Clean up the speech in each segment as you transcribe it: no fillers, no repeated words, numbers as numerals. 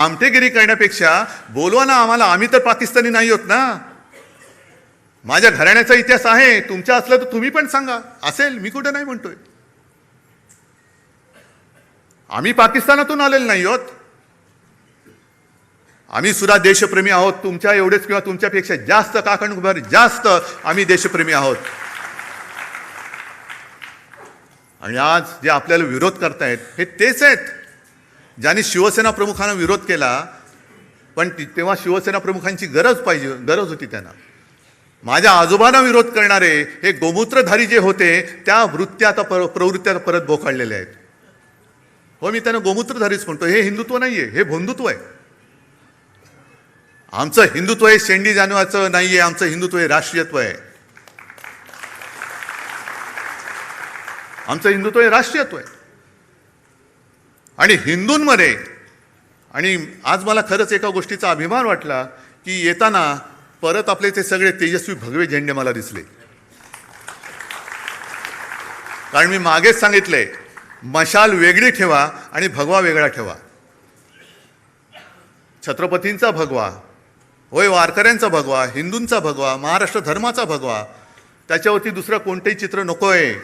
आमटेगिरी करण्यापेक्षा बोलवा ना आम्हाला, आम्ही तर पाकिस्तानी नाही होत ना. माझ्या घराण्याचा इतिहास आहे, तुमच्या असलं तर तुम्ही पण सांगा. असेल, मी कुठे नाही म्हणतोय. आम्ही पाकिस्तानातून आलेलो नाही आहोत. आम्ही सुद्धा देशप्रेमी आहोत, तुमच्या एवढेच किंवा तुमच्यापेक्षा जास्त, काकणभर जास्त आम्ही देशप्रेमी आहोत. आणि आज जे आपल्याला विरोध करतायत हे तेच आहेत ज्यांनी शिवसेना प्रमुखांना विरोध केला, पण तेव्हा शिवसेना प्रमुखांची गरज होती त्यांना. माझ्या आजोबांना विरोध करणारे हे गोमूत्रधारी जे होते त्या प्रवृत्त्या परत बोकाळलेल्या आहेत. हो, मी त्यांना गोमूत्रधारीच म्हणतो. हे हिंदुत्व नाहीये, हे भोंदुत्व आहे. आमचं हिंदुत्व हे शेंडी जाणवाचं नाहीये, आमचं हिंदुत्व हे राष्ट्रीयत्व आहे. आमचं हिंदुत्व हे राष्ट्रीयत्व आहे. आणि हिंदूंमध्ये, आणि आज मला खरंच एका गोष्टीचा अभिमान वाटला की येताना परत आपले ते सगळे तेजस्वी भगवे झेंडे मला दिसले. कारण मी मागेच सांगितलंय, मशाल वेगळी ठेवा आणि भगवा वेगळा ठेवा. छत्रपतींचा भगवा होय, वारकऱ्यांचा भगवा, हिंदूंचा भगवा, महाराष्ट्र धर्माचा भगवा, त्याच्यावरती दुसरं कोणतेही चित्र नकोय.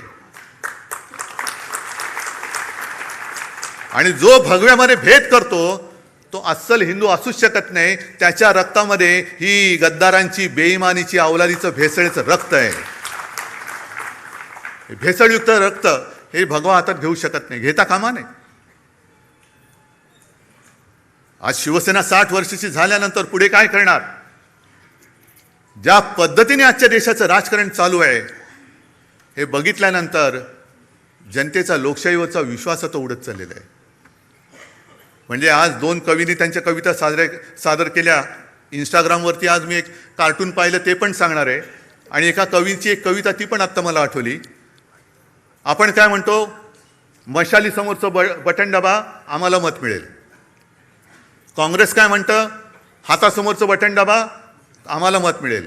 आणि जो भगव्यामध्ये भेद करतो तो अस्सल हिंदू असूच शकत नाही. त्याच्या रक्तामध्ये ही गद्दारांची, बेईमानीची, अवलादीचं, भेसळीचं रक्त आहे. भेसळयुक्त रक्त हे भगवा हातात घेऊ शकत नाही, घेता कामा नये. आज शिवसेना 60 वर्षाची झाल्यानंतर पुढे काय करणार? ज्या पद्धतीने आजच्या देशाचं राजकारण चालू आहे हे बघितल्यानंतर जनतेचा लोकशाहीवरचा विश्वास आता उडत चाललेला आहे. म्हणजे आज 2 कवींनी त्यांच्या कविता सादर केल्या. इंस्टाग्रामवरती आज मी एक कार्टून पाहिलं, ते पण सांगणार आहे. आणि एका कवीची एक कविता ती पण आत्ता मला आठवली. आपण काय म्हणतो, मशालीसमोरचं बटन दाबा आम्हाला मत मिळेल. काँग्रेस काय म्हणतं, हातासमोरचं बटन दाबा आम्हाला मत मिळेल.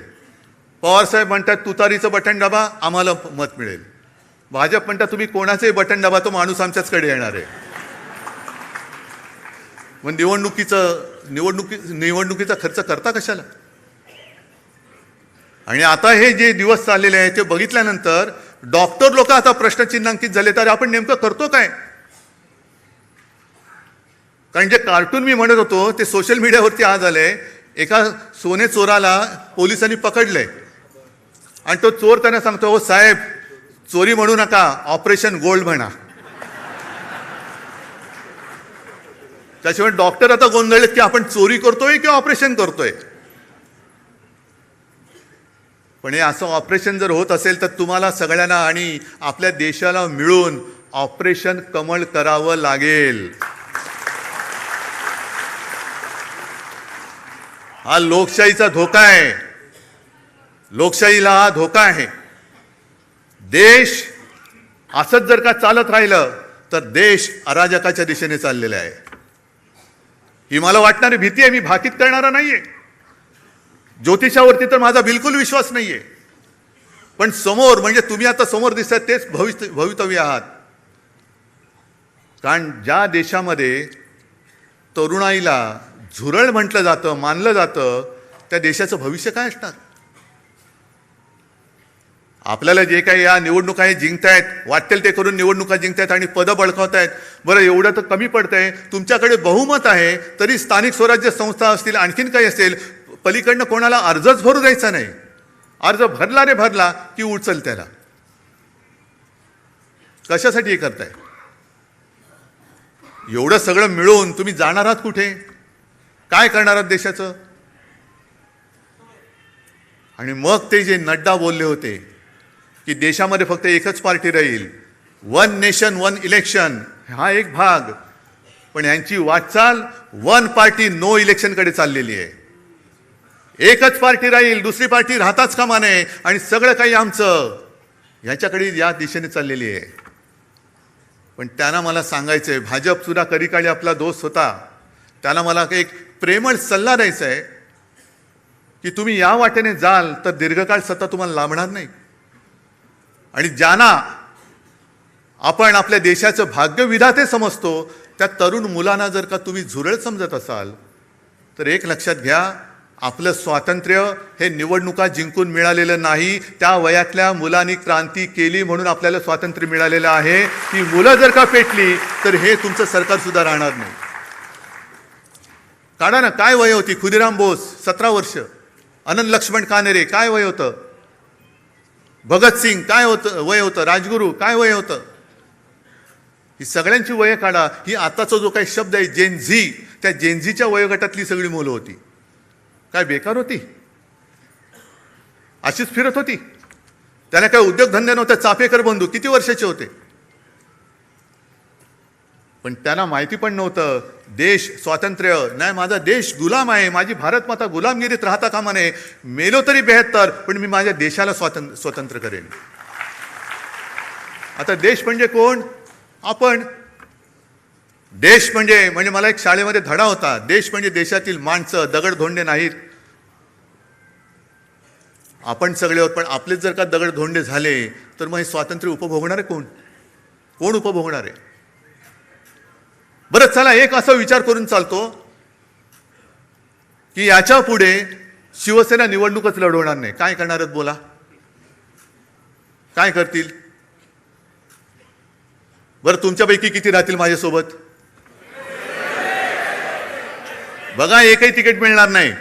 पवारसाहेब म्हणतात तुतारीचं बटन दाबा आम्हाला मत मिळेल. भाजप म्हणतात तुम्ही कोणाचंही बटन दाबा, तो माणूस आमच्याचकडे येणार आहे. मग निवडणुकीचा खर्च करता कशाला? आणि आता हे जे दिवस चाललेले आहेत ते बघितल्यानंतर डॉक्टर लोक आता प्रश्नचिन्हांकित झाले, तर आपण नेमकं करतो काय? कारण जे कार्टून मी म्हणत होतो ते सोशल मीडियावरती आज आले. एका सोने चोराला पोलिसांनी पकडले आणि तो चोर त्यांना सांगतो, हो साहेब चोरी म्हणू नका, ऑपरेशन गोल्ड म्हणा. त्याशिवाय डॉक्टर आता गोंधळलेत की आपण चोरी करतोय की ऑपरेशन करतोय. पण हे असं ऑपरेशन जर होत असेल तर तुम्हाला सगळ्यांना आणि आपल्या देशाला मिळून ऑपरेशन कमळ करावं लागेल. हा लोकशाहीचा धोका आहे. लोकशाहीला हा धोका आहे. देश असंच जर का चालत राहिलं तर देश अराजकाच्या दिशेने चाललेला आहे. ही मला वाटणारी भीती आहे. मी भाकीत करणारा नाहीये. ज्योतिषावरती तर माझा बिलकुल विश्वास नाहीये. पण समोर, म्हणजे तुम्ही आता समोर दिसतात तेच भवितव्य आहात. कारण ज्या देशामध्ये तरुणाईला झुरळ म्हटलं जातं, मानलं जातं, त्या देशाचं भविष्य काय असणार? आपल्याला जे काही या निवडणुका जिंकतायत, वाटेल ते करून निवडणुका जिंकतायत आणि पदं बळकावतायत. बरं, एवढं तर कमी पडतंय. तुमच्याकडे बहुमत आहे तरी स्थानिक स्वराज्य संस्था असतील, आणखीन काही असेल, पलीकडनं कोणाला अर्जच भरू द्यायचा नाही. अर्ज भरला रे भरला की उचल त्याला. कशासाठी हे करताय? एवढं सगळं मिळून तुम्ही जाणार आहात कुठे? काय करणार आहात देशाचं? आणि मग ते जे नड्डा बोलले होते की देशामध्ये फक्त एकच पार्टी राहील, 1 नेशन 1 इलेक्शन, हा एक भाग. पण यांची वाटचाल 1 पार्टी नो इलेक्शनकडे चाललेली आहे. एकच पार्टी राहील, दुसरी पार्टी राहताच कामा नये आणि सगळं काही आमचं, ह्याच्याकडे या दिशेने चाललेली आहे. पण त्यांना मला सांगायचं आहे, भाजप सुद्धा कधीकाळी आपला दोस्त होता, त्याला मला एक प्रेमळ सल्ला द्यायचा आहे की तुम्ही या वाटेने जाल तर दीर्घकाळ सत्ता तुम्हाला लाभणार नाही. आणि ज्यांना आपण आपल्या देशाचं भाग्यविधाते समजतो त्या तरुण मुलांना जर का तुम्ही झुरळ समजत असाल तर एक लक्षात घ्या, आपलं स्वातंत्र्य हे निवडणुका जिंकून मिळालेलं नाही, त्या वयातल्या मुलांनी क्रांती केली म्हणून आपल्याला स्वातंत्र्य मिळालेलं आहे. ती मुलं जर का पेटली तर हे तुमचं सरकार सुद्धा राहणार नाही. काढा ना, काय वय होती? खुदिराम बोस 17 वर्ष, अनंत लक्ष्मण कानेरे काय वय होतं? भगतसिंग काय होतं वय होतं? राजगुरू काय वय होतं? ही सगळ्यांची वय काढा. ही आताचा जो काही शब्द आहे जेन झी, त्या जेनझीच्या वयोगटातली सगळी मुलं होती. काय बेकार होती? अशीच फिरत होती. त्याला काय उद्योगधंदे नव्हते. चाफेकर बंधू किती वर्षाचे होते? पण त्यांना माहिती पण नव्हतं देश स्वातंत्र्य नाही, माझा देश गुलाम आहे, माझी भारत माता गुलामगिरीत राहता कामा नये. मेलो तरी 72, पण मी माझ्या देशाला स्वतंत्र करेन. आता देश म्हणजे कोण? आपण. देश म्हणजे मला एक शाळेमध्ये धडा होता, देश म्हणजे देशातील माणसं, दगडधोंडे नाहीत. आपण सगळे आहोत, पण आपलेच जर का दगडधोंडे झाले तर मग हे स्वातंत्र्य उपभोगणार आहे कोण? कोण उपभोगणार आहे? बरं चला, एक असा विचार करून चालतो की याच्या पुढे शिवसेना निवडणूकच लढवणार नाही. काय करणार आहेत बोला? काय करतील? बरं तुमच्यापैकी किती राहतील माझ्यासोबत? बघा, एकही तिकीट मिळणार नाही.